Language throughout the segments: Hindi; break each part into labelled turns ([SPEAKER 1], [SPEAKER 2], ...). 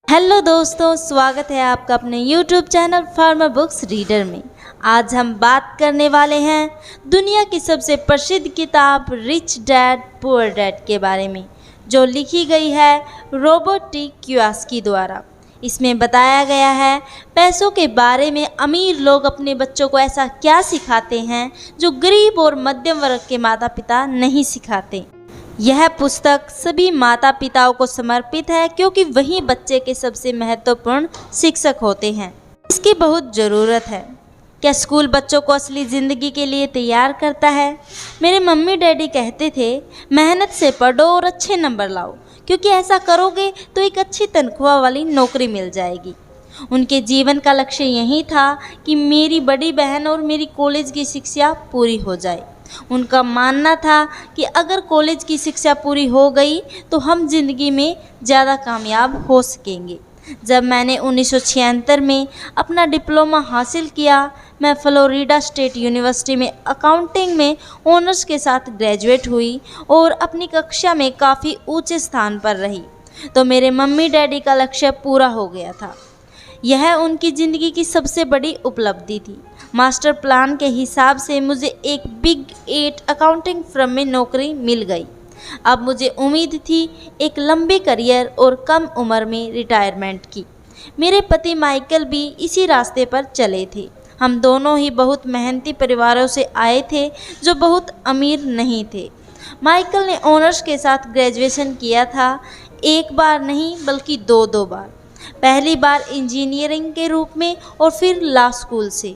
[SPEAKER 1] हेलो दोस्तों, स्वागत है आपका अपने YouTube channel farmer books reader में। आज हम बात करने वाले हैं दुनिया की सबसे प्रसिद्ध किताब रिच डैड पुअर डैड के बारे में, जो लिखी गई है रॉबर्ट टी कियोसाकी द्वारा। इसमें बताया गया है पैसों के बारे में अमीर लोग अपने बच्चों को ऐसा क्या सिखाते हैं जो गरीब और मध्यम वर्ग के माता पिता नहीं सिखाते। यह पुस्तक सभी माता पिताओं को समर्पित है, क्योंकि वही बच्चे के सबसे महत्वपूर्ण शिक्षक होते हैं। इसकी बहुत ज़रूरत है। क्या स्कूल बच्चों को असली ज़िंदगी के लिए तैयार करता है? मेरे मम्मी डैडी कहते थे, मेहनत से पढ़ो और अच्छे नंबर लाओ, क्योंकि ऐसा करोगे तो एक अच्छी तनख्वाह वाली नौकरी मिल जाएगी। उनके जीवन का लक्ष्य यही था कि मेरी बड़ी बहन और मेरी कॉलेज की शिक्षा पूरी हो जाए। उनका मानना था कि अगर कॉलेज की शिक्षा पूरी हो गई तो हम जिंदगी में ज़्यादा कामयाब हो सकेंगे। जब मैंने 1976 में अपना डिप्लोमा हासिल किया, मैं फ्लोरिडा स्टेट यूनिवर्सिटी में अकाउंटिंग में ऑनर्स के साथ ग्रेजुएट हुई और अपनी कक्षा में काफ़ी ऊंचे स्थान पर रही, तो मेरे मम्मी डैडी का लक्ष्य पूरा हो गया था। यह उनकी ज़िंदगी की सबसे बड़ी उपलब्धि थी। मास्टर प्लान के हिसाब से मुझे एक बिग 8 अकाउंटिंग फर्म में नौकरी मिल गई। अब मुझे उम्मीद थी एक लंबे करियर और कम उम्र में रिटायरमेंट की। मेरे पति माइकल भी इसी रास्ते पर चले थे। हम दोनों ही बहुत मेहनती परिवारों से आए थे, जो बहुत अमीर नहीं थे। माइकल ने ऑनर्स के साथ ग्रेजुएशन किया था, एक बार नहीं बल्कि दो बार। पहली बार इंजीनियरिंग के रूप में और फिर लॉ स्कूल से।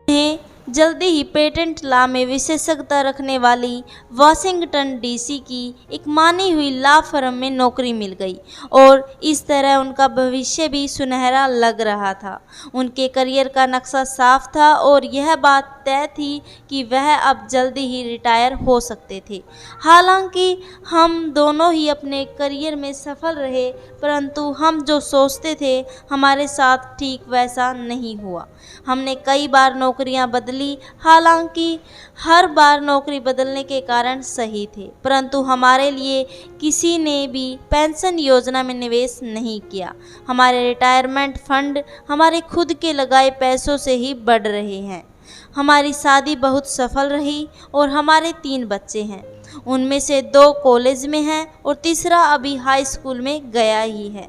[SPEAKER 1] उन्हें जल्दी ही पेटेंट लॉ में विशेषज्ञता रखने वाली वाशिंगटन डीसी की एक मानी हुई लॉ फर्म में नौकरी मिल गई और इस तरह उनका भविष्य भी सुनहरा लग रहा था। उनके करियर का नक्शा साफ था और यह बात तय थी कि वह अब जल्दी ही रिटायर हो सकते थे। हालांकि हम दोनों ही अपने करियर में सफल रहे, परंतु हम जो सोचते थे हमारे साथ ठीक वैसा नहीं हुआ। हमने कई बार नौकरियां बदली, हालांकि हर बार नौकरी बदलने के कारण सही थे, परंतु हमारे लिए किसी ने भी पेंशन योजना में निवेश नहीं किया। हमारे रिटायरमेंट फंड हमारे खुद के लगाए पैसों से ही बढ़ रहे हैं। हमारी शादी बहुत सफल रही और हमारे 3 बच्चे हैं। उनमें से 2 कॉलेज में हैं और तीसरा अभी हाई स्कूल में गया ही है।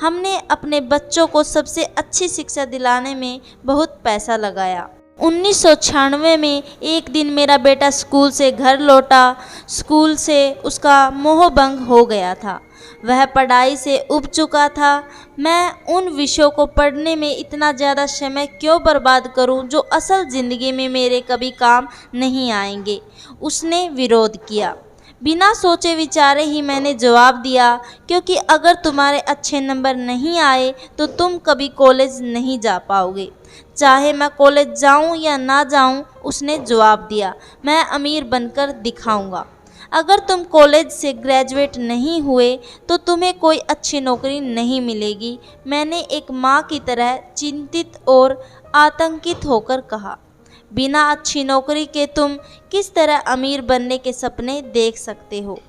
[SPEAKER 1] हमने अपने बच्चों को सबसे अच्छी शिक्षा दिलाने में बहुत पैसा लगाया। 1996 में एक दिन मेरा बेटा स्कूल से घर लौटा। स्कूल से उसका मोहभंग हो गया था। वह पढ़ाई से ऊब चुका था। मैं उन विषयों को पढ़ने में इतना ज़्यादा समय क्यों बर्बाद करूं, जो असल ज़िंदगी में मेरे कभी काम नहीं आएंगे। उसने विरोध किया। बिना सोचे विचारे ही मैंने जवाब दिया, क्योंकि अगर तुम्हारे अच्छे नंबर नहीं आए तो तुम कभी कॉलेज नहीं जा पाओगे। चाहे मैं कॉलेज जाऊं या ना जाऊं, उसने जवाब दिया, मैं अमीर बनकर दिखाऊंगा। अगर तुम कॉलेज से ग्रेजुएट नहीं हुए तो तुम्हें कोई अच्छी नौकरी नहीं मिलेगी। मैंने एक माँ की तरह चिंतित और आतंकित होकर कहा, बिना अच्छी नौकरी के तुम किस तरह अमीर बनने के सपने देख सकते हो।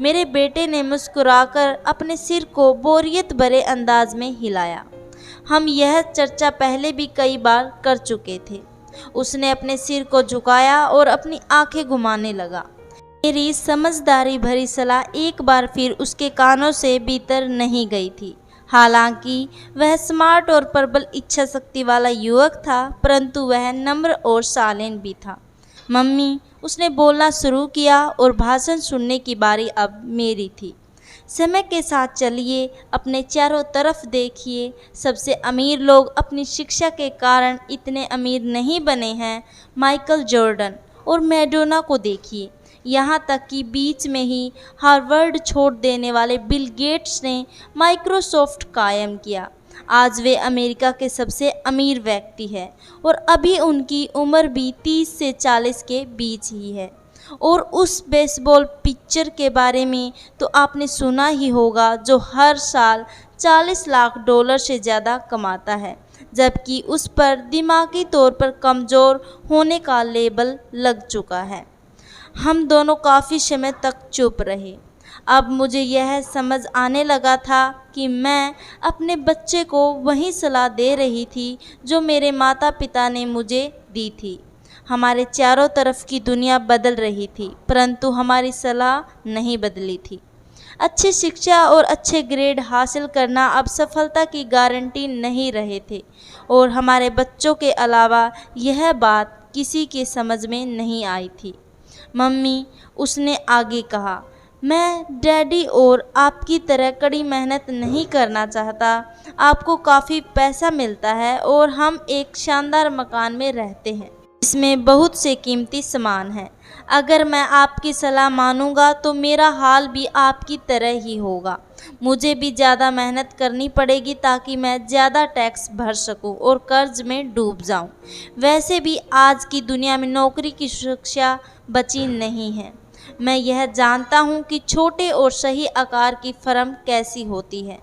[SPEAKER 1] मेरे बेटे ने मुस्कुराकर अपने सिर को बोरियत भरे अंदाज में हिलाया। हम यह चर्चा पहले भी कई बार कर चुके थे। उसने अपने सिर को झुकाया और अपनी आंखें घुमाने लगा। मेरी समझदारी भरी सलाह एक बार फिर उसके कानों से भीतर नहीं गई थी। हालांकि वह स्मार्ट और प्रबल इच्छा शक्ति वाला युवक था, परंतु वह नम्र और शालीन भी था। मम्मी, उसने बोलना शुरू किया और भाषण सुनने की बारी अब मेरी थी। समय के साथ चलिए, अपने चारों तरफ देखिए। सबसे अमीर लोग अपनी शिक्षा के कारण इतने अमीर नहीं बने हैं। माइकल जॉर्डन और मैडोना को देखिए, यहाँ तक कि बीच में ही हार्वर्ड छोड़ देने वाले बिल गेट्स ने माइक्रोसॉफ्ट कायम किया। आज वे अमेरिका के सबसे अमीर व्यक्ति हैं और अभी उनकी उम्र भी 30 से 40 के बीच ही है। और उस बेसबॉल पिक्चर के बारे में तो आपने सुना ही होगा, जो हर साल $40 लाख से ज़्यादा कमाता है, जबकि उस पर दिमागी तौर पर कमज़ोर होने का लेबल लग चुका है। हम दोनों काफ़ी समय तक चुप रहे। अब मुझे यह समझ आने लगा था कि मैं अपने बच्चे को वही सलाह दे रही थी जो मेरे माता पिता ने मुझे दी थी। हमारे चारों तरफ की दुनिया बदल रही थी, परंतु हमारी सलाह नहीं बदली थी। अच्छी शिक्षा और अच्छे ग्रेड हासिल करना अब सफलता की गारंटी नहीं रहे थे, और हमारे बच्चों के अलावा यह बात किसी के समझ में नहीं आई थी। मम्मी, उसने आगे कहा, मैं डैडी और आपकी तरह कड़ी मेहनत नहीं करना चाहता। आपको काफ़ी पैसा मिलता है और हम एक शानदार मकान में रहते हैं, इसमें बहुत से कीमती सामान हैं। अगर मैं आपकी सलाह मानूंगा तो मेरा हाल भी आपकी तरह ही होगा। मुझे भी ज़्यादा मेहनत करनी पड़ेगी ताकि मैं ज़्यादा टैक्स भर सकूं और कर्ज में डूब जाऊं। वैसे भी आज की दुनिया में नौकरी की सुरक्षा बची नहीं है। मैं यह जानता हूं कि छोटे और सही आकार की फर्म कैसी होती है।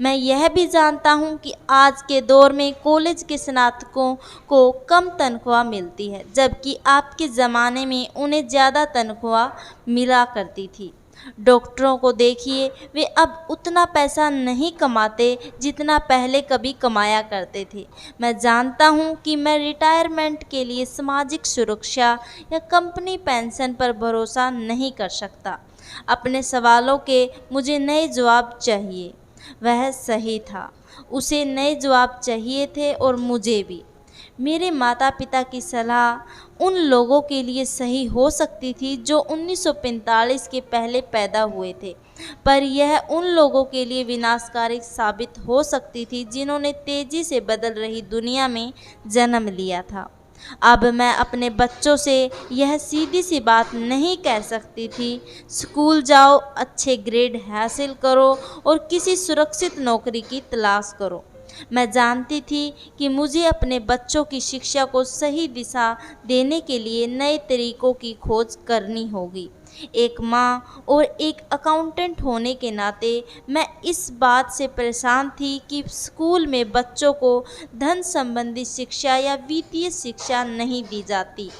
[SPEAKER 1] मैं यह भी जानता हूं कि आज के दौर में कॉलेज के स्नातकों को कम तनख्वाह मिलती है, जबकि आपके ज़माने में उन्हें ज़्यादा तनख्वाह मिला करती थी। डॉक्टरों को देखिए, वे अब उतना पैसा नहीं कमाते जितना पहले कभी कमाया करते थे। मैं जानता हूं कि मैं रिटायरमेंट के लिए सामाजिक सुरक्षा या कंपनी पेंशन पर भरोसा नहीं कर सकता। अपने सवालों के मुझे नए जवाब चाहिए। वह सही था, उसे नए जवाब चाहिए थे और मुझे भी। मेरे माता पिता की सलाह उन लोगों के लिए सही हो सकती थी जो 1945 के पहले पैदा हुए थे, पर यह उन लोगों के लिए विनाशकारी साबित हो सकती थी जिन्होंने तेज़ी से बदल रही दुनिया में जन्म लिया था। अब मैं अपने बच्चों से यह सीधी सी बात नहीं कह सकती थी, स्कूल जाओ, अच्छे ग्रेड हासिल करो और किसी सुरक्षित नौकरी की तलाश करो। मैं जानती थी कि मुझे अपने बच्चों की शिक्षा को सही दिशा देने के लिए नए तरीकों की खोज करनी होगी। एक माँ और एक अकाउंटेंट होने के नाते मैं इस बात से परेशान थी कि स्कूल में बच्चों को धन संबंधी शिक्षा या वित्तीय शिक्षा नहीं दी जाती।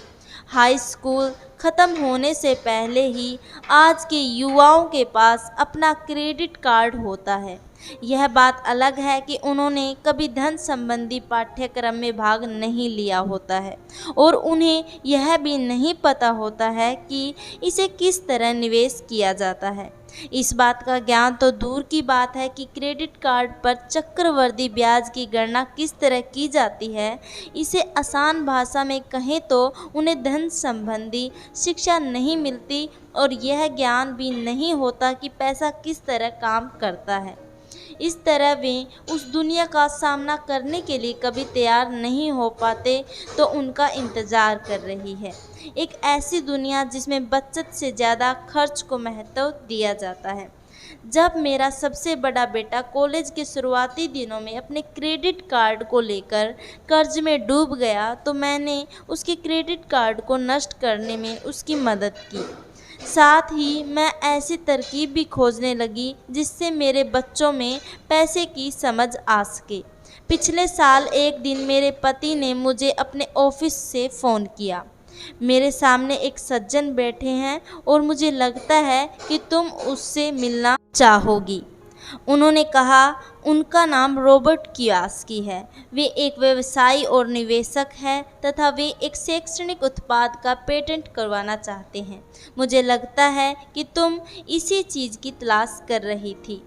[SPEAKER 1] हाई स्कूल ख़त्म होने से पहले ही आज के युवाओं के पास अपना क्रेडिट कार्ड होता है। यह बात अलग है कि उन्होंने कभी धन संबंधी पाठ्यक्रम में भाग नहीं लिया होता है और उन्हें यह भी नहीं पता होता है कि इसे किस तरह निवेश किया जाता है। इस बात का ज्ञान तो दूर की बात है कि क्रेडिट कार्ड पर चक्रवृद्धि ब्याज की गणना किस तरह की जाती है। इसे आसान भाषा में कहें तो उन्हें धन संबंधी शिक्षा नहीं मिलती और यह ज्ञान भी नहीं होता कि पैसा किस तरह काम करता है। इस तरह वे उस दुनिया का सामना करने के लिए कभी तैयार नहीं हो पाते तो उनका इंतज़ार कर रही है। एक ऐसी दुनिया जिसमें बचत से ज़्यादा खर्च को महत्व दिया जाता है। जब मेरा सबसे बड़ा बेटा कॉलेज के शुरुआती दिनों में अपने क्रेडिट कार्ड को लेकर कर्ज में डूब गया तो मैंने उसके क्रेडिट कार्ड को नष्ट करने में उसकी मदद की। साथ ही मैं ऐसी तरकीब भी खोजने लगी जिससे मेरे बच्चों में पैसे की समझ आ सके। पिछले साल एक दिन मेरे पति ने मुझे अपने ऑफिस से फ़ोन किया। मेरे सामने एक सज्जन बैठे हैं और मुझे लगता है कि तुम उससे मिलना चाहोगी। उन्होंने कहा। उनका नाम रॉबर्ट कियोसाकी है। वे एक व्यवसायी और निवेशक हैं तथा वे एक शैक्षणिक उत्पाद का पेटेंट करवाना चाहते हैं। मुझे लगता है कि तुम इसी चीज़ की तलाश कर रही थी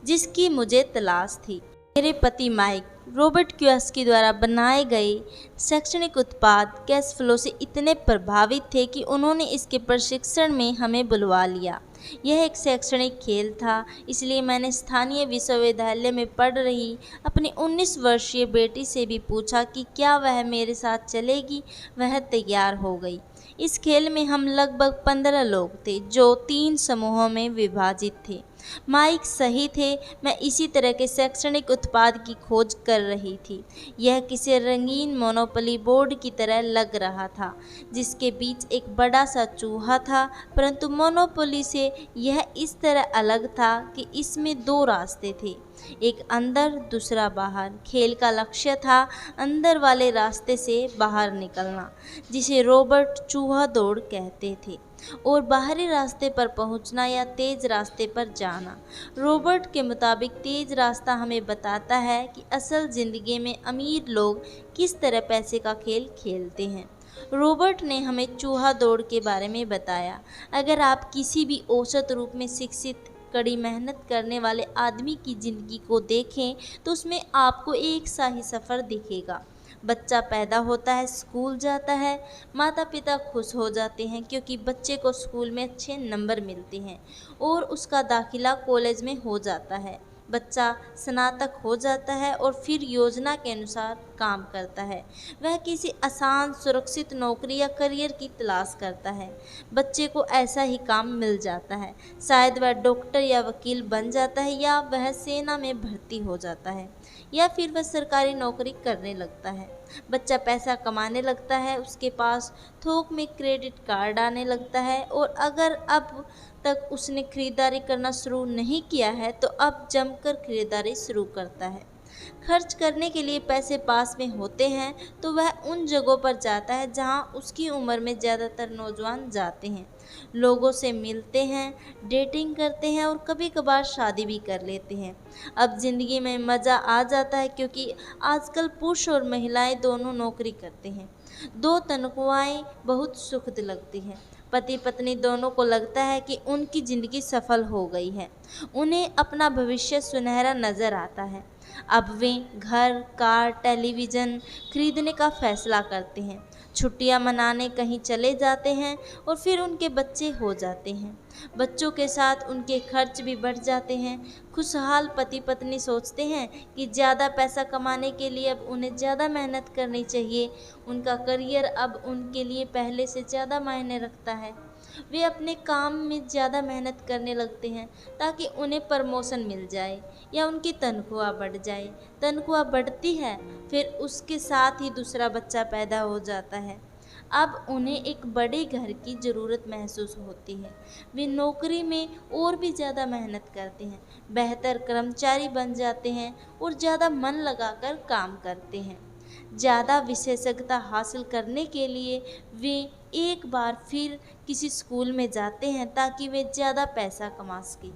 [SPEAKER 1] जिसकी मुझे तलाश थी। मेरे पति माइक रॉबर्ट कियोसाकी द्वारा बनाए गए शैक्षणिक उत्पाद कैश फ्लो से इतने प्रभावित थे कि उन्होंने इसके प्रशिक्षण में हमें बुलवा लिया। यह एक शैक्षणिक खेल था, इसलिए मैंने स्थानीय विश्वविद्यालय में पढ़ रही अपनी 19 वर्षीय बेटी से भी पूछा कि क्या वह मेरे साथ चलेगी। वह तैयार हो गई। इस खेल में हम लगभग 15 लोग थे जो 3 समूहों में विभाजित थे। माइक सही थे, मैं इसी तरह के शैक्षणिक उत्पाद की खोज कर रही थी। यह किसी रंगीन मोनोपोली बोर्ड की तरह लग रहा था जिसके बीच एक बड़ा सा चूहा था, परंतु मोनोपोली से यह इस तरह अलग था कि इसमें 2 रास्ते थे। एक अंदर दूसरा बाहर। खेल का लक्ष्य था अंदर वाले रास्ते से बाहर निकलना, जिसे रॉबर्ट चूहा दौड़ कहते थे, और बाहरी रास्ते पर पहुंचना या तेज रास्ते पर जाना। रॉबर्ट के मुताबिक तेज रास्ता हमें बताता है कि असल ज़िंदगी में अमीर लोग किस तरह पैसे का खेल खेलते हैं। रॉबर्ट ने हमें चूहा दौड़ के बारे में बताया। अगर आप किसी भी औसत रूप में शिक्षित, कड़ी मेहनत करने वाले आदमी की ज़िंदगी को देखें तो उसमें आपको एक सा ही सफ़र दिखेगा। बच्चा पैदा होता है, स्कूल जाता है, माता पिता खुश हो जाते हैं क्योंकि बच्चे को स्कूल में अच्छे नंबर मिलते हैं और उसका दाखिला कॉलेज में हो जाता है। बच्चा स्नातक हो जाता है और फिर योजना के अनुसार काम करता है। वह किसी आसान, सुरक्षित नौकरी या करियर की तलाश करता है। बच्चे को ऐसा ही काम मिल जाता है। शायद वह डॉक्टर या वकील बन जाता है, या वह सेना में भर्ती हो जाता है, या फिर वह सरकारी नौकरी करने लगता है। बच्चा पैसा कमाने लगता है, उसके पास थोक में क्रेडिट कार्ड आने लगता है, और अगर अब तक उसने खरीदारी करना शुरू नहीं किया है तो अब जमकर खरीदारी शुरू करता है। खर्च करने के लिए पैसे पास में होते हैं तो वह उन जगहों पर जाता है जहां उसकी उम्र में ज़्यादातर नौजवान जाते हैं। लोगों से मिलते हैं, डेटिंग करते हैं और कभी कभार शादी भी कर लेते हैं। अब ज़िंदगी में मज़ा आ जाता है क्योंकि आजकल पुरुष और महिलाएं दोनों नौकरी करते हैं। दो तनख्वाहें बहुत सुखद लगती हैं। पति पत्नी दोनों को लगता है कि उनकी ज़िंदगी सफल हो गई है। उन्हें अपना भविष्य सुनहरा नज़र आता है। अब वे घर, कार, टेलीविज़न खरीदने का फैसला करते हैं, छुट्टियां मनाने कहीं चले जाते हैं और फिर उनके बच्चे हो जाते हैं। बच्चों के साथ उनके खर्च भी बढ़ जाते हैं। खुशहाल पति पत्नी सोचते हैं कि ज़्यादा पैसा कमाने के लिए अब उन्हें ज़्यादा मेहनत करनी चाहिए। उनका करियर अब उनके लिए पहले से ज़्यादा मायने रखता है। वे अपने काम में ज़्यादा मेहनत करने लगते हैं ताकि उन्हें प्रमोशन मिल जाए या उनकी तनख्वाह बढ़ जाए। तनख्वाह बढ़ती है, फिर उसके साथ ही दूसरा बच्चा पैदा हो जाता है। अब उन्हें एक बड़े घर की ज़रूरत महसूस होती है। वे नौकरी में और भी ज़्यादा मेहनत करते हैं, बेहतर कर्मचारी बन जाते हैं और ज़्यादा मन लगाकर काम करते हैं। ज़्यादा विशेषज्ञता हासिल करने के लिए वे एक बार फिर किसी स्कूल में जाते हैं ताकि वे ज़्यादा पैसा कमा सकें।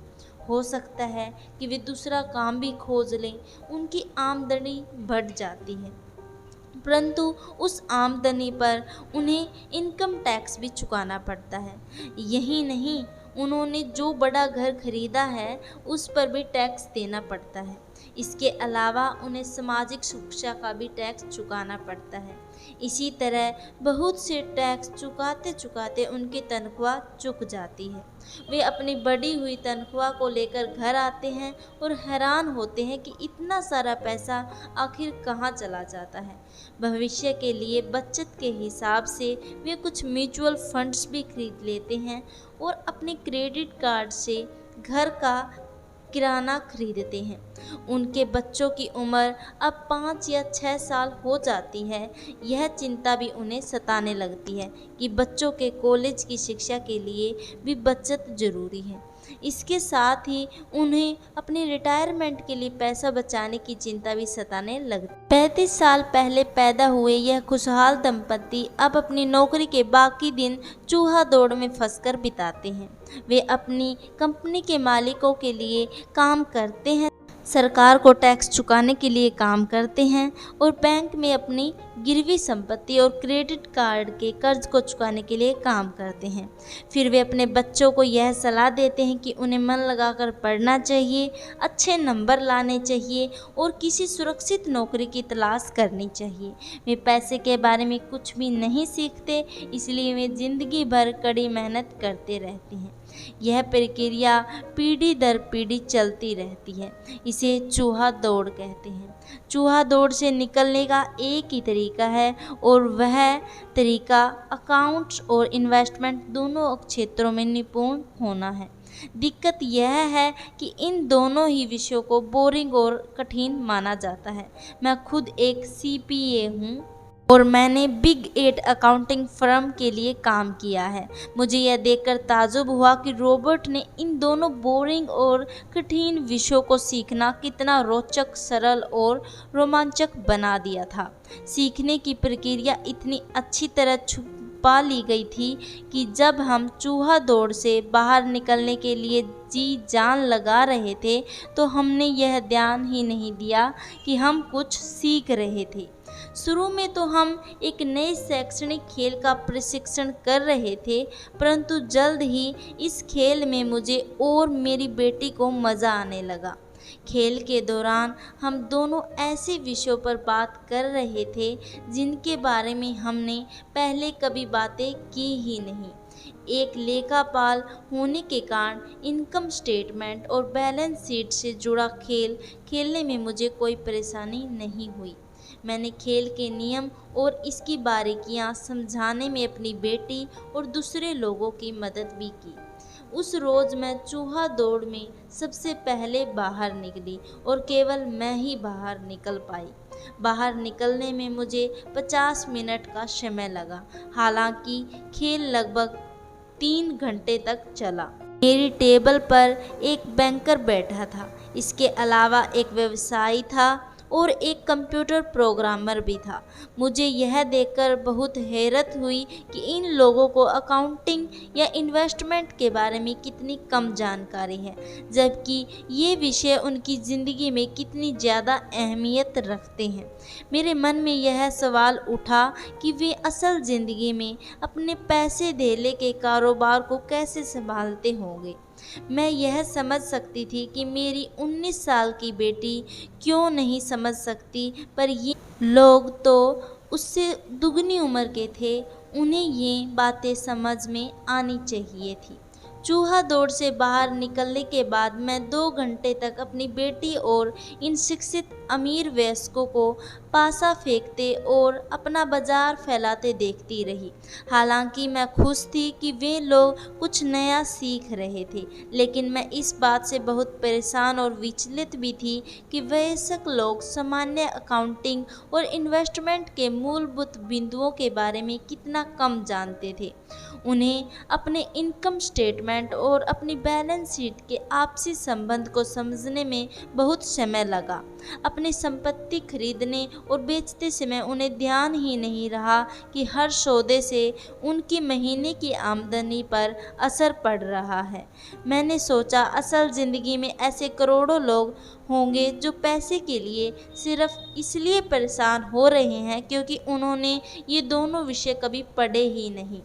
[SPEAKER 1] हो सकता है कि वे दूसरा काम भी खोज लें। उनकी आमदनी बढ़ जाती है, परंतु उस आमदनी पर उन्हें इनकम टैक्स भी चुकाना पड़ता है। यही नहीं, उन्होंने जो बड़ा घर खरीदा है उस पर भी टैक्स देना पड़ता है। इसके अलावा उन्हें सामाजिक सुरक्षा का भी टैक्स चुकाना पड़ता है। इसी तरह बहुत से टैक्स चुकाते चुकाते उनकी तनख्वाह चुक जाती है। वे अपनी बढ़ी हुई तनख्वाह को लेकर घर आते हैं और हैरान होते हैं कि इतना सारा पैसा आखिर कहाँ चला जाता है। भविष्य के लिए बचत के हिसाब से वे कुछ म्यूचुअल फंड्स भी खरीद लेते हैं और अपने क्रेडिट कार्ड से घर का किराना खरीदते हैं। उनके बच्चों की उम्र अब 5 या 6 साल हो जाती है। यह चिंता भी उन्हें सताने लगती है कि बच्चों के कॉलेज की शिक्षा के लिए भी बचत जरूरी है। इसके साथ ही उन्हें अपने रिटायरमेंट के लिए पैसा बचाने की चिंता भी सताने लगती है। 35 साल पहले पैदा हुए यह खुशहाल दंपति अब अपनी नौकरी के बाकी दिन चूहा दौड़ में फंसकर बिताते हैं। वे अपनी कंपनी के मालिकों के लिए काम करते हैं, सरकार को टैक्स चुकाने के लिए काम करते हैं और बैंक में अपनी गिरवी संपत्ति और क्रेडिट कार्ड के कर्ज को चुकाने के लिए काम करते हैं। फिर वे अपने बच्चों को यह सलाह देते हैं कि उन्हें मन लगाकर पढ़ना चाहिए, अच्छे नंबर लाने चाहिए और किसी सुरक्षित नौकरी की तलाश करनी चाहिए। वे पैसे के बारे में कुछ भी नहीं सीखते, इसलिए वे जिंदगी भर कड़ी मेहनत करते रहते हैं। यह प्रक्रिया पीढ़ी दर पीढ़ी चलती रहती है। इसे चूहा दौड़ कहते हैं। चूहा दौड़ से निकलने का एक ही तरीका है और वह तरीका अकाउंट्स और इन्वेस्टमेंट दोनों क्षेत्रों में निपुण होना है। दिक्कत यह है कि इन दोनों ही विषयों को बोरिंग और कठिन माना जाता है। मैं खुद एक CPA हूँ और मैंने बिग 8 अकाउंटिंग फर्म के लिए काम किया है। मुझे यह देखकर ताज्जुब हुआ कि रॉबर्ट ने इन दोनों बोरिंग और कठिन विषयों को सीखना कितना रोचक, सरल और रोमांचक बना दिया था। सीखने की प्रक्रिया इतनी अच्छी तरह छुपा ली गई थी कि जब हम चूहा दौड़ से बाहर निकलने के लिए जी जान लगा रहे थे तो हमने यह ध्यान ही नहीं दिया कि हम कुछ सीख रहे थे। शुरू में तो हम एक नए शैक्षणिक खेल का प्रशिक्षण कर रहे थे, परंतु जल्द ही इस खेल में मुझे और मेरी बेटी को मज़ा आने लगा। खेल के दौरान हम दोनों ऐसे विषयों पर बात कर रहे थे जिनके बारे में हमने पहले कभी बातें की ही नहीं। एक लेखापाल होने के कारण इनकम स्टेटमेंट और बैलेंस शीट से जुड़ा खेल खेलने में मुझे कोई परेशानी नहीं हुई। मैंने खेल के नियम और इसकी बारीकियां समझाने में अपनी बेटी और दूसरे लोगों की मदद भी की। उस रोज़ मैं चूहा दौड़ में सबसे पहले बाहर निकली और केवल मैं ही बाहर निकल पाई। बाहर निकलने में मुझे 50 मिनट का समय लगा, हालांकि खेल लगभग 3 घंटे तक चला। मेरी टेबल पर एक बैंकर बैठा था, इसके अलावा एक व्यवसायी था और एक कंप्यूटर प्रोग्रामर भी था। मुझे यह देखकर बहुत हैरत हुई कि इन लोगों को अकाउंटिंग या इन्वेस्टमेंट के बारे में कितनी कम जानकारी है, जबकि ये विषय उनकी ज़िंदगी में कितनी ज़्यादा अहमियत रखते हैं। मेरे मन में यह सवाल उठा कि वे असल ज़िंदगी में अपने पैसे धेले के कारोबार को कैसे संभालते होंगे। मैं यह समझ सकती थी कि मेरी 19 साल की बेटी क्यों नहीं समझ सकती, पर ये लोग तो उससे दुगनी उम्र के थे, उन्हें ये बातें समझ में आनी चाहिए थी। चूहा दौड़ से बाहर निकलने के बाद मैं 2 घंटे तक अपनी बेटी और इन शिक्षित अमीर वयस्कों को पासा फेंकते और अपना बाजार फैलाते देखती रही। हालांकि मैं खुश थी कि वे लोग कुछ नया सीख रहे थे, लेकिन मैं इस बात से बहुत परेशान और विचलित भी थी कि वयस्क लोग सामान्य अकाउंटिंग और इन्वेस्टमेंट के मूलभूत बिंदुओं के बारे में कितना कम जानते थे। उन्हें अपने इनकम स्टेटमेंट और अपनी बैलेंस शीट के आपसी संबंध को समझने में बहुत समय लगा। अपनी संपत्ति खरीदने और बेचते समय उन्हें ध्यान ही नहीं रहा कि हर सौदे से उनकी महीने की आमदनी पर असर पड़ रहा है। मैंने सोचा असल ज़िंदगी में ऐसे करोड़ों लोग होंगे जो पैसे के लिए सिर्फ इसलिए परेशान हो रहे हैं क्योंकि उन्होंने ये दोनों विषय कभी पढ़े ही नहीं।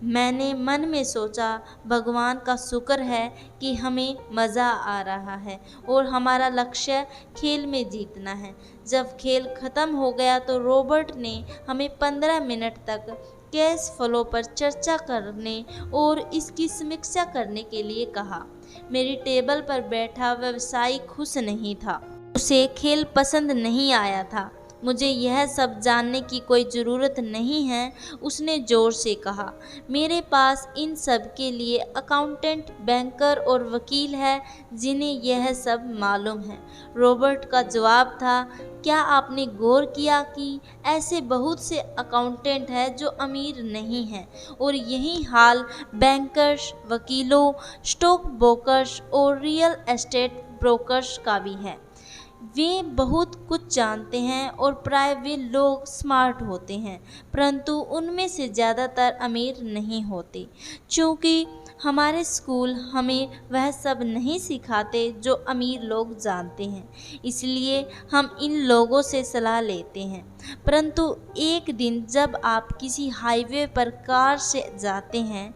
[SPEAKER 1] मैंने मन में सोचा, भगवान का शुक्र है कि हमें मज़ा आ रहा है और हमारा लक्ष्य खेल में जीतना है। जब खेल ख़त्म हो गया तो रॉबर्ट ने हमें 15 मिनट तक कैश फ्लो पर चर्चा करने और इसकी समीक्षा करने के लिए कहा। मेरी टेबल पर बैठा व्यवसायी खुश नहीं था, उसे खेल पसंद नहीं आया था। मुझे यह सब जानने की कोई ज़रूरत नहीं है, उसने ज़ोर से कहा। मेरे पास इन सब के लिए अकाउंटेंट, बैंकर और वकील है जिन्हें यह सब मालूम है। रॉबर्ट का जवाब था, क्या आपने गौर किया कि ऐसे बहुत से अकाउंटेंट हैं जो अमीर नहीं हैं, और यही हाल बैंकर्स, वकीलों, स्टॉक ब्रोकर्स और रियल एस्टेट ब्रोकर्स का भी है। वे बहुत कुछ जानते हैं और प्राय वे लोग स्मार्ट होते हैं, परंतु उनमें से ज़्यादातर अमीर नहीं होते। चूँकि हमारे स्कूल हमें वह सब नहीं सिखाते जो अमीर लोग जानते हैं, इसलिए हम इन लोगों से सलाह लेते हैं। परंतु एक दिन जब आप किसी हाईवे पर कार से जाते हैं,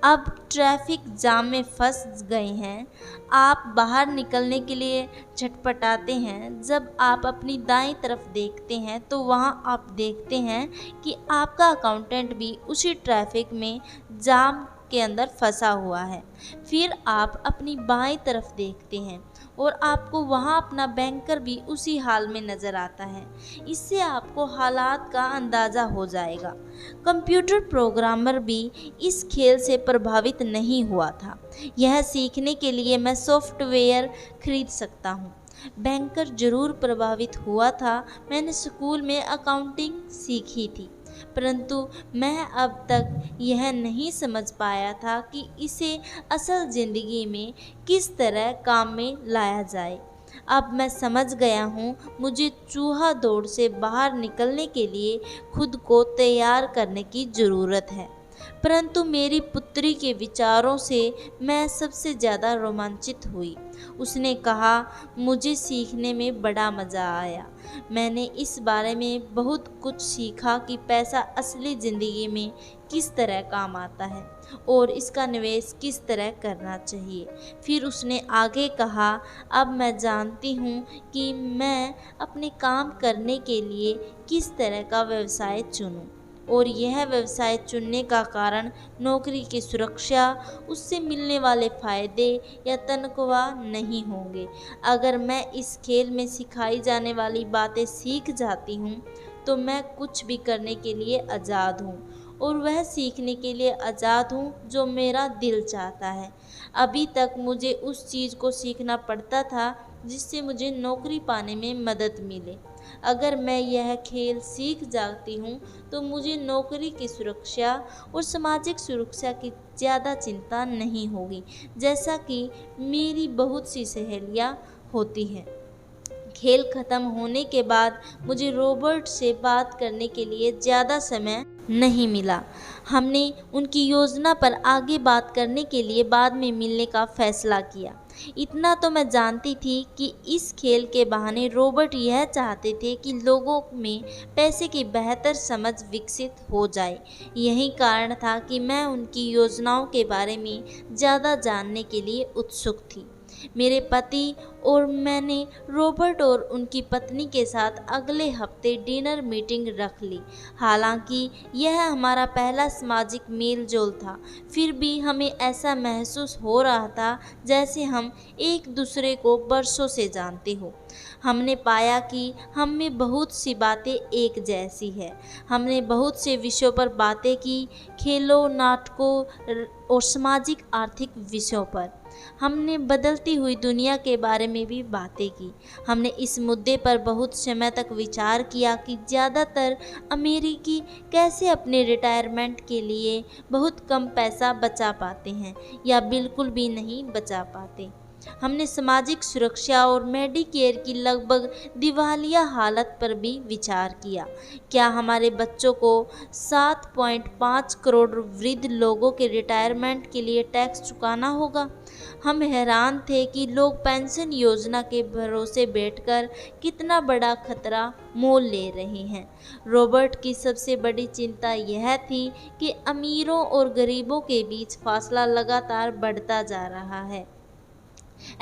[SPEAKER 1] अब ट्रैफिक जाम में फंस गए हैं, आप बाहर निकलने के लिए छटपटाते हैं। जब आप अपनी दाईं तरफ देखते हैं तो वहां आप देखते हैं कि आपका अकाउंटेंट भी उसी ट्रैफिक में जाम के अंदर फंसा हुआ है। फिर आप अपनी बाईं तरफ देखते हैं और आपको वहां अपना बैंकर भी उसी हाल में नज़र आता है। इससे आपको हालात का अंदाज़ा हो जाएगा। कंप्यूटर प्रोग्रामर भी इस खेल से प्रभावित नहीं हुआ था। यह सीखने के लिए मैं सॉफ्टवेयर खरीद सकता हूँ, बैंकर जरूर प्रभावित हुआ था। मैंने स्कूल में अकाउंटिंग सीखी थी, परंतु मैं अब तक यह नहीं समझ पाया था कि इसे असल ज़िंदगी में किस तरह काम में लाया जाए। अब मैं समझ गया हूँ, मुझे चूहा दौड़ से बाहर निकलने के लिए खुद को तैयार करने की ज़रूरत है। परंतु मेरी पुत्री के विचारों से मैं सबसे ज़्यादा रोमांचित हुई। उसने कहा, मुझे सीखने में बड़ा मज़ा आया। मैंने इस बारे में बहुत कुछ सीखा कि पैसा असली ज़िंदगी में किस तरह काम आता है और इसका निवेश किस तरह करना चाहिए। फिर उसने आगे कहा, अब मैं जानती हूँ कि मैं अपने काम करने के लिए किस तरह का व्यवसाय चुनूँ, और यह व्यवसाय चुनने का कारण नौकरी की सुरक्षा, उससे मिलने वाले फ़ायदे या तनख्वाह नहीं होंगे। अगर मैं इस खेल में सिखाई जाने वाली बातें सीख जाती हूँ तो मैं कुछ भी करने के लिए आज़ाद हूँ, और वह सीखने के लिए आज़ाद हूँ जो मेरा दिल चाहता है। अभी तक मुझे उस चीज़ को सीखना पड़ता था जिससे मुझे नौकरी पाने में मदद मिले। अगर मैं यह खेल सीख जाती हूँ तो मुझे नौकरी की सुरक्षा और सामाजिक सुरक्षा की ज़्यादा चिंता नहीं होगी, जैसा कि मेरी बहुत सी सहेलियाँ होती हैं। खेल खत्म होने के बाद मुझे रॉबर्ट से बात करने के लिए ज़्यादा समय नहीं मिला। हमने उनकी योजना पर आगे बात करने के लिए बाद में मिलने का फैसला किया। इतना तो मैं जानती थी कि इस खेल के बहाने रॉबर्ट यह चाहते थे कि लोगों में पैसे की बेहतर समझ विकसित हो जाए। यही कारण था कि मैं उनकी योजनाओं के बारे में ज़्यादा जानने के लिए उत्सुक थी। मेरे पति और मैंने रॉबर्ट और उनकी पत्नी के साथ अगले हफ्ते डिनर मीटिंग रख ली। हालांकि यह हमारा पहला सामाजिक मेल जोल था, फिर भी हमें ऐसा महसूस हो रहा था जैसे हम एक दूसरे को बरसों से जानते हो। हमने पाया कि हम में बहुत सी बातें एक जैसी है। हमने बहुत से विषयों पर बातें की, खेलों, नाटकों और सामाजिक आर्थिक विषयों पर। हमने बदलती हुई दुनिया के बारे में भी बातें की। हमने इस मुद्दे पर बहुत समय तक विचार किया कि ज़्यादातर अमेरिकी कैसे अपने रिटायरमेंट के लिए बहुत कम पैसा बचा पाते हैं या बिल्कुल भी नहीं बचा पाते। हमने सामाजिक सुरक्षा और मेडिकेयर की लगभग दिवालिया हालत पर भी विचार किया। क्या हमारे बच्चों को 7.5 करोड़ वृद्ध लोगों के रिटायरमेंट के लिए टैक्स चुकाना होगा? हम हैरान थे कि लोग पेंशन योजना के भरोसे बैठकर कितना बड़ा खतरा मोल ले रहे हैं। रॉबर्ट की सबसे बड़ी चिंता यह थी कि अमीरों और गरीबों के बीच फासला लगातार बढ़ता जा रहा है।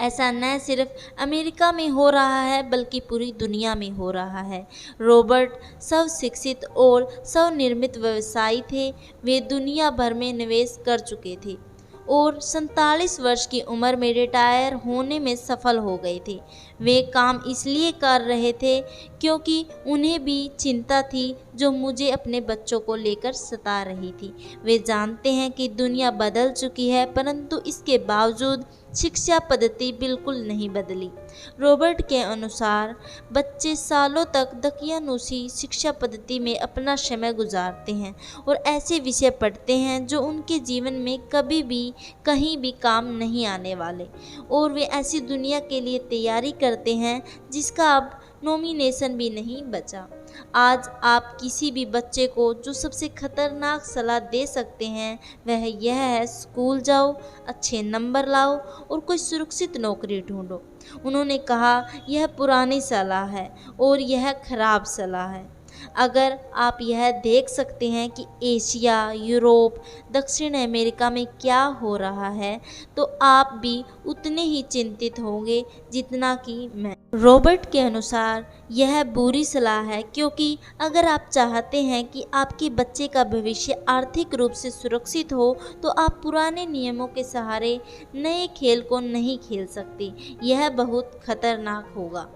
[SPEAKER 1] ऐसा न सिर्फ अमेरिका में हो रहा है बल्कि पूरी दुनिया में हो रहा है। रॉबर्ट स्व शिक्षित और स्वनिर्मित व्यवसायी थे। वे दुनिया भर में निवेश कर चुके थे और 47 वर्ष की उम्र में रिटायर होने में सफल हो गए थे। वे काम इसलिए कर रहे थे क्योंकि उन्हें भी चिंता थी जो मुझे अपने बच्चों को लेकर सता रही थी। वे जानते हैं कि दुनिया बदल चुकी है, परंतु इसके बावजूद शिक्षा पद्धति बिल्कुल नहीं बदली। रॉबर्ट के अनुसार बच्चे सालों तक दकियानूसी शिक्षा पद्धति में अपना समय गुजारते हैं और ऐसे विषय पढ़ते हैं जो उनके जीवन में कभी भी कहीं भी काम नहीं आने वाले, और वे ऐसी दुनिया के लिए तैयारी करते हैं जिसका अब नॉमिनेशन भी नहीं बचा। आज आप किसी भी बच्चे को जो सबसे खतरनाक सलाह दे सकते हैं वह यह है, स्कूल जाओ, अच्छे नंबर लाओ और कोई सुरक्षित नौकरी ढूंढो। उन्होंने कहा, यह पुरानी सलाह है और यह खराब सलाह है। अगर आप यह देख सकते हैं कि एशिया, यूरोप, दक्षिण अमेरिका में क्या हो रहा है तो आप भी उतने ही चिंतित होंगे जितना कि मैं। रॉबर्ट के अनुसार यह बुरी सलाह है क्योंकि अगर आप चाहते हैं कि आपके बच्चे का भविष्य आर्थिक रूप से सुरक्षित हो तो आप पुराने नियमों के सहारे नए खेल को नहीं खेल सकते। यह बहुत खतरनाक होगा।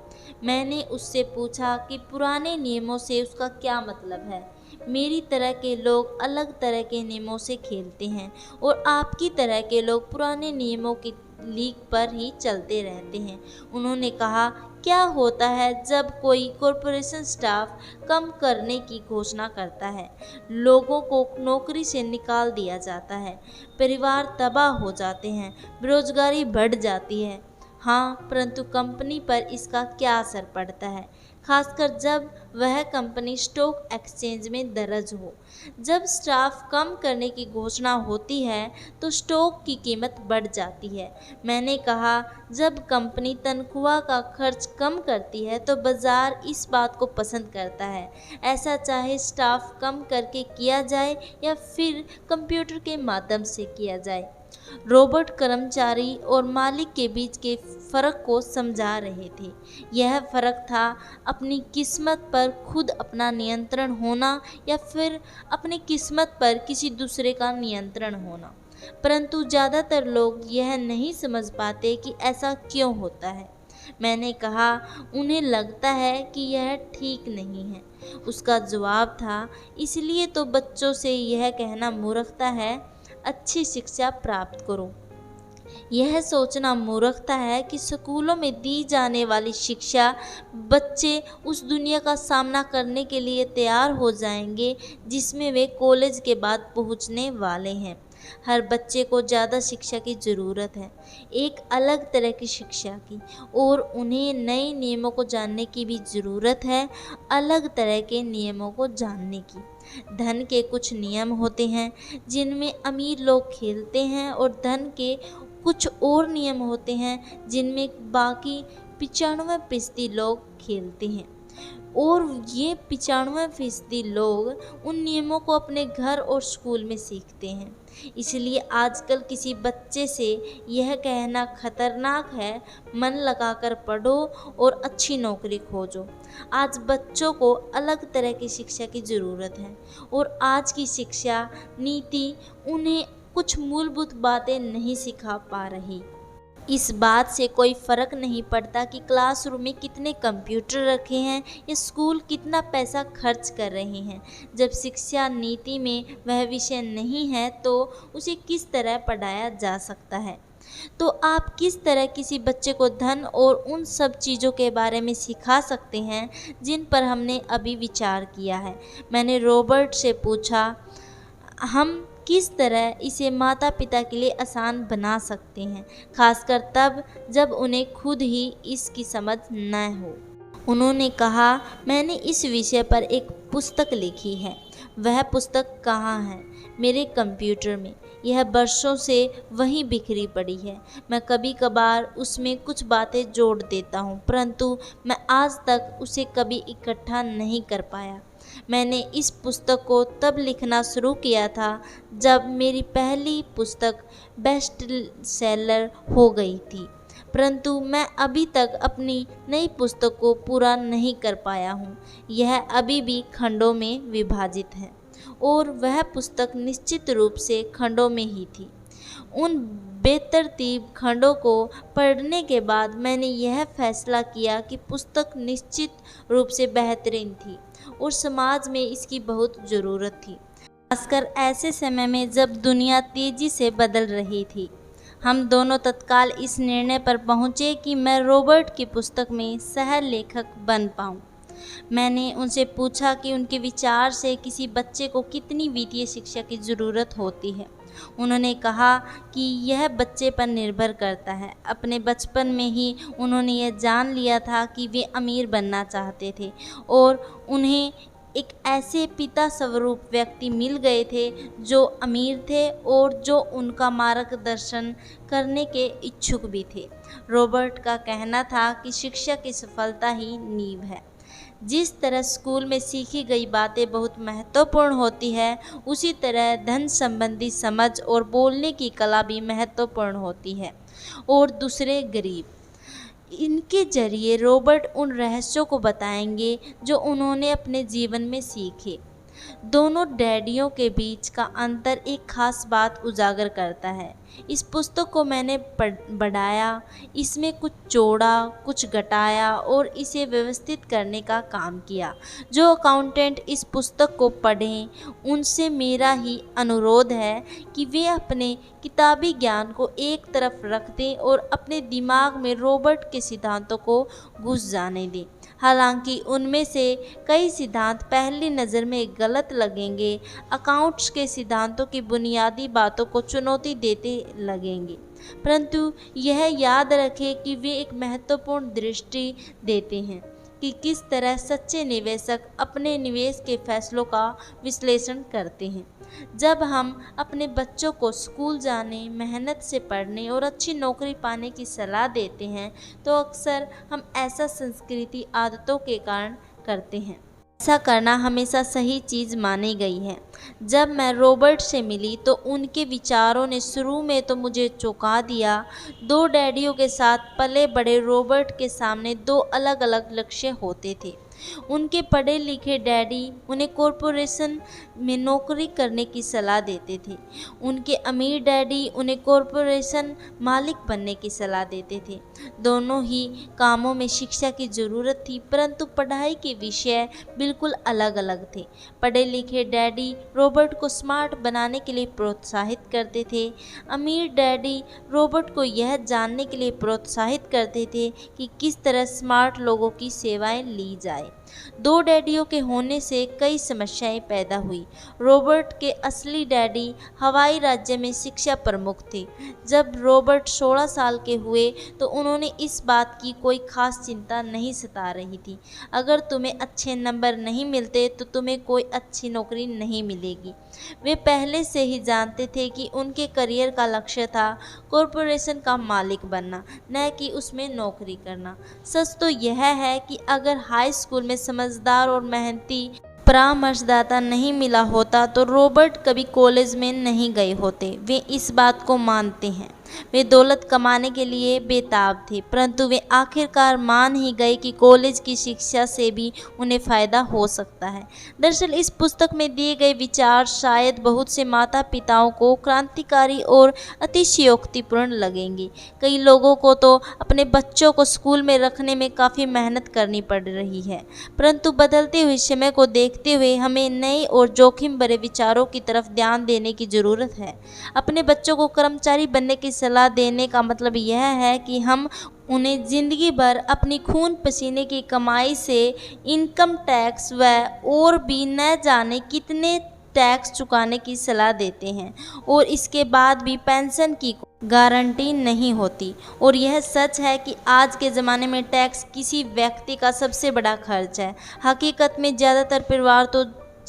[SPEAKER 1] मैंने उससे पूछा कि पुराने नियमों से उसका क्या मतलब है। मेरी तरह के लोग अलग तरह के नियमों से खेलते हैं और आपकी तरह के लोग पुराने नियमों की लीक पर ही चलते रहते हैं। उन्होंने कहा, क्या होता है जब कोई कॉरपोरेशन स्टाफ कम करने की घोषणा करता है? लोगों को नौकरी से निकाल दिया जाता है, परिवार तबाह हो जाते हैं, बेरोजगारी बढ़ जाती है। हाँ, परंतु कंपनी पर इसका क्या असर पड़ता है, खासकर जब वह कंपनी स्टॉक एक्सचेंज में दर्ज हो। जब स्टाफ कम करने की घोषणा होती है तो स्टॉक की कीमत बढ़ जाती है। मैंने कहा, जब कंपनी तनख्वाह का खर्च कम करती है तो बाजार इस बात को पसंद करता है, ऐसा चाहे स्टाफ कम करके किया जाए या फिर कंप्यूटर के माध्यम से किया जाए। रॉबर्ट कर्मचारी और मालिक के बीच के फ़र्क को समझा रहे थे। यह फ़र्क था अपनी किस्मत पर खुद अपना नियंत्रण होना या फिर अपनी किस्मत पर किसी दूसरे का नियंत्रण होना। परंतु ज़्यादातर लोग यह नहीं समझ पाते कि ऐसा क्यों होता है। मैंने कहा, उन्हें लगता है कि यह ठीक नहीं है। उसका जवाब था, इसलिए तो बच्चों से यह कहना मूर्खता है, अच्छी शिक्षा प्राप्त करो। यह सोचना मूर्खता है कि स्कूलों में दी जाने वाली शिक्षा बच्चे उस दुनिया का सामना करने के लिए तैयार हो जाएंगे जिसमें वे कॉलेज के बाद पहुंचने वाले हैं। हर बच्चे को ज़्यादा शिक्षा की ज़रूरत है, एक अलग तरह की शिक्षा की, और उन्हें नए नियमों को जानने की भी ज़रूरत है, अलग तरह के नियमों को जानने की। धन के कुछ नियम होते हैं जिनमें अमीर लोग खेलते हैं और धन के कुछ और नियम होते हैं जिनमें बाकी 95% लोग खेलते हैं, और ये 95% लोग उन नियमों को अपने घर और स्कूल में सीखते हैं। इसलिए आजकल किसी बच्चे से यह कहना खतरनाक है, मन लगाकर पढ़ो और अच्छी नौकरी खोजो। आज बच्चों को अलग तरह की शिक्षा की ज़रूरत है, और आज की शिक्षा नीति उन्हें कुछ मूलभूत बातें नहीं सिखा पा रही। इस बात से कोई फ़र्क नहीं पड़ता कि क्लासरूम में कितने कंप्यूटर रखे हैं या स्कूल कितना पैसा खर्च कर रहे हैं। जब शिक्षा नीति में वह विषय नहीं है तो उसे किस तरह पढ़ाया जा सकता है? तो आप किस तरह किसी बच्चे को धन और उन सब चीज़ों के बारे में सिखा सकते हैं जिन पर हमने अभी विचार किया है? मैंने रॉबर्ट से पूछा, हम किस तरह इसे माता पिता के लिए आसान बना सकते हैं, खासकर तब जब उन्हें खुद ही इसकी समझ न हो। उन्होंने कहा, मैंने इस विषय पर एक पुस्तक लिखी है। वह पुस्तक कहाँ है? मेरे कंप्यूटर में। यह बरसों से वहीं बिखरी पड़ी है। मैं कभी कभार उसमें कुछ बातें जोड़ देता हूँ, परंतु मैं आज तक उसे कभी इकट्ठा नहीं कर पाया। मैंने इस पुस्तक को तब लिखना शुरू किया था जब मेरी पहली पुस्तक बेस्ट सेलर हो गई थी, परंतु मैं अभी तक अपनी नई पुस्तक को पूरा नहीं कर पाया हूँ। यह अभी भी खंडों में विभाजित है, और वह पुस्तक निश्चित रूप से खंडों में ही थी। उन बेतरतीब खंडों को पढ़ने के बाद मैंने यह फैसला किया कि पुस्तक निश्चित रूप से बेहतरीन थी और समाज में इसकी बहुत ज़रूरत थी, खासकर ऐसे समय में जब दुनिया तेज़ी से बदल रही थी। हम दोनों तत्काल इस निर्णय पर पहुँचे कि मैं रॉबर्ट की पुस्तक में सह लेखक बन पाऊँ। मैंने उनसे पूछा कि उनके विचार से किसी बच्चे को कितनी वित्तीय शिक्षा की ज़रूरत होती है। उन्होंने कहा कि यह बच्चे पर निर्भर करता है। अपने बचपन में ही उन्होंने यह जान लिया था कि वे अमीर बनना चाहते थे, और उन्हें एक ऐसे पिता स्वरूप व्यक्ति मिल गए थे जो अमीर थे और जो उनका मार्गदर्शन करने के इच्छुक भी थे। रॉबर्ट का कहना था कि शिक्षा की सफलता ही नींव है। जिस तरह स्कूल में सीखी गई बातें बहुत महत्वपूर्ण होती है, उसी तरह धन संबंधी समझ और बोलने की कला भी महत्वपूर्ण होती है। और दूसरे गरीब। इनके जरिए रॉबर्ट उन रहस्यों को बताएंगे जो उन्होंने अपने जीवन में सीखे। दोनों डैडियों के बीच का अंतर एक खास बात उजागर करता है। इस पुस्तक को मैंने बढ़ाया, इसमें कुछ जोड़ा, कुछ घटाया और इसे व्यवस्थित करने का काम किया। जो अकाउंटेंट इस पुस्तक को पढ़ें, उनसे मेरा ही अनुरोध है कि वे अपने किताबी ज्ञान को एक तरफ रख दें और अपने दिमाग में रॉबर्ट के सिद्धांतों को घुस जाने दें। हालांकि उनमें से कई सिद्धांत पहली नज़र में गलत लगेंगे, अकाउंट्स के सिद्धांतों की बुनियादी बातों को चुनौती देते लगेंगे, परंतु यह याद रखें कि वे एक महत्वपूर्ण दृष्टि देते हैं कि किस तरह सच्चे निवेशक अपने निवेश के फैसलों का विश्लेषण करते हैं। जब हम अपने बच्चों को स्कूल जाने, मेहनत से पढ़ने और अच्छी नौकरी पाने की सलाह देते हैं, तो अक्सर हम ऐसा संस्कृति आदतों के कारण करते हैं। ऐसा करना हमेशा सही चीज़ मानी गई है। जब मैं रॉबर्ट से मिली तो उनके विचारों ने शुरू में तो मुझे चौंका दिया। दो डैडियों के साथ पले बड़े रॉबर्ट के सामने दो अलग अलग लक्ष्य होते थे। उनके पढ़े लिखे डैडी उन्हें कॉरपोरेशन में नौकरी करने की सलाह देते थे। उनके अमीर डैडी उन्हें कॉरपोरेशन मालिक बनने की सलाह देते थे। दोनों ही कामों में शिक्षा की ज़रूरत थी, परंतु पढ़ाई के विषय बिल्कुल अलग अलग थे। पढ़े लिखे डैडी रॉबर्ट को स्मार्ट बनाने के लिए प्रोत्साहित करते थे। अमीर डैडी रॉबर्ट को यह जानने के लिए प्रोत्साहित करते थे कि किस तरह स्मार्ट लोगों की सेवाएं ली जाए। दो डैडियों के होने से कई समस्याएं पैदा हुई। रॉबर्ट के असली डैडी हवाई राज्य में शिक्षा प्रमुख थे। जब रॉबर्ट 16 साल के हुए तो उन्होंने इस बात की कोई खास चिंता नहीं सता रही थी। अगर तुम्हें अच्छे नंबर नहीं मिलते तो तुम्हें कोई अच्छी नौकरी नहीं मिलेगी। वे पहले से ही जानते थे कि उनके करियर का लक्ष्य था कॉरपोरेशन का मालिक बनना, न कि उसमें नौकरी करना। सच तो यह है कि अगर हाई स्कूल में समझदार और मेहनती परामर्शदाता नहीं मिला होता तो रॉबर्ट कभी कॉलेज में नहीं गए होते। वे इस बात को मानते हैं। वे दौलत कमाने के लिए बेताब थे, परंतु वे आखिरकार मान ही गए कि कॉलेज की शिक्षा से भी उन्हें फ़ायदा हो सकता है। दरअसल इस पुस्तक में दिए गए विचार शायद बहुत से माता पिताओं को क्रांतिकारी और अतिशयोक्तिपूर्ण लगेंगे। कई लोगों को तो अपने बच्चों को स्कूल में रखने में काफ़ी मेहनत करनी पड़ रही है, परंतु बदलते हुए समय को देखते हुए हमें नए और जोखिम भरे विचारों की तरफ ध्यान देने की ज़रूरत है। अपने बच्चों को कर्मचारी बनने की सलाह देने का मतलब यह है कि हम उन्हें ज़िंदगी भर अपनी खून पसीने की कमाई से इनकम टैक्स व और भी न जाने कितने टैक्स चुकाने की सलाह देते हैं और इसके बाद भी पेंशन की गारंटी नहीं होती। और यह सच है कि आज के ज़माने में टैक्स किसी व्यक्ति का सबसे बड़ा खर्च है। हकीकत में ज़्यादातर परिवार तो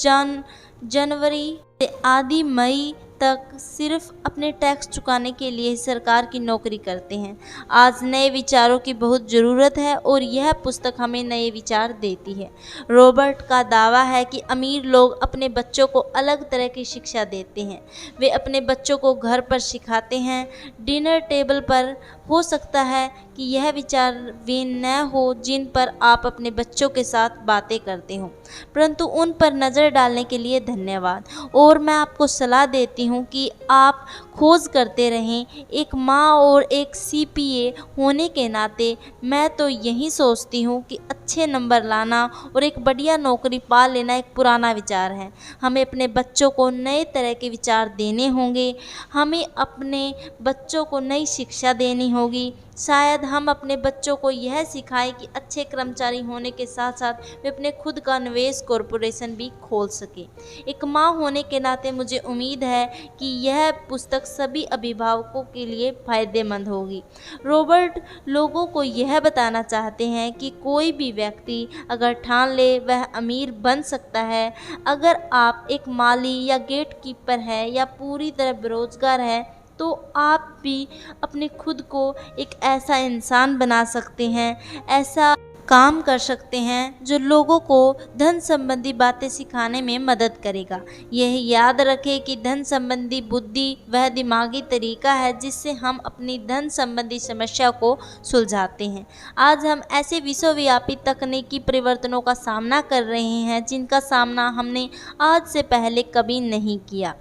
[SPEAKER 1] जनवरी से आधी मई तक सिर्फ अपने टैक्स चुकाने के लिए सरकार की नौकरी करते हैं। आज नए विचारों की बहुत ज़रूरत है और यह पुस्तक हमें नए विचार देती है। रॉबर्ट का दावा है कि अमीर लोग अपने बच्चों को अलग तरह की शिक्षा देते हैं। वे अपने बच्चों को घर पर सिखाते हैं, डिनर टेबल पर। हो सकता है कि यह विचार वे न हो जिन पर आप अपने बच्चों के साथ बातें करते हो, परंतु उन पर नज़र डालने के लिए धन्यवाद। और मैं आपको सलाह देती हूँ कि आप खोज करते रहें। एक माँ और एक सीपीए होने के नाते मैं तो यही सोचती हूँ कि अच्छे नंबर लाना और एक बढ़िया नौकरी पा लेना एक पुराना विचार है। हमें अपने बच्चों को नए तरह के विचार देने होंगे। हमें अपने बच्चों को नई शिक्षा देनी होगी। शायद हम अपने बच्चों को यह सिखाएं कि अच्छे कर्मचारी होने के साथ साथ वे अपने खुद का निवेश कॉरपोरेशन भी खोल सके। एक माँ होने के नाते मुझे उम्मीद है कि यह पुस्तक सभी अभिभावकों के लिए फ़ायदेमंद होगी। रॉबर्ट लोगों को यह बताना चाहते हैं कि कोई भी व्यक्ति अगर ठान ले वह अमीर बन सकता है। अगर आप एक माली या गेट कीपर है या पूरी तरह बेरोजगार है तो आप भी अपने खुद को एक ऐसा इंसान बना सकते हैं, ऐसा काम कर सकते हैं जो लोगों को धन संबंधी बातें सिखाने में मदद करेगा। यह याद रखें कि धन संबंधी बुद्धि वह दिमागी तरीका है जिससे हम अपनी धन संबंधी समस्या को सुलझाते हैं। आज हम ऐसे विश्वव्यापी तकनीकी परिवर्तनों का सामना कर रहे हैं जिनका सामना हमने आज से पहले कभी नहीं किया।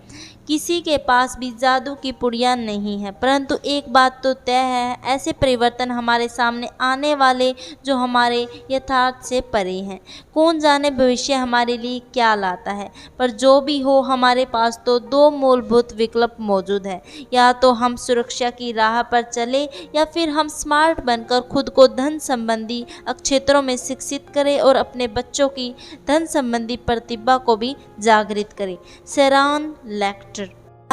[SPEAKER 1] किसी के पास भी जादू की पुड़िया नहीं है, परंतु एक बात तो तय है, ऐसे परिवर्तन हमारे सामने आने वाले जो हमारे यथार्थ से परे हैं। कौन जाने भविष्य हमारे लिए क्या लाता है, पर जो भी हो हमारे पास तो दो मूलभूत विकल्प मौजूद है। या तो हम सुरक्षा की राह पर चले या फिर हम स्मार्ट बनकर खुद को धन संबंधी क्षेत्रों में शिक्षित करें और अपने बच्चों की धन संबंधी प्रतिभा को भी जागृत करें। Sharon Lecter.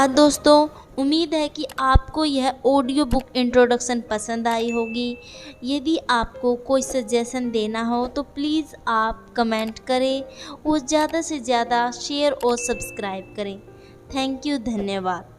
[SPEAKER 1] दोस्तों, उम्मीद है कि आपको यह ऑडियो बुक इंट्रोडक्शन पसंद आई होगी। यदि आपको कोई सजेशन देना हो तो प्लीज़ आप कमेंट करें और ज़्यादा से ज़्यादा शेयर और सब्सक्राइब करें। थैंक यू, धन्यवाद।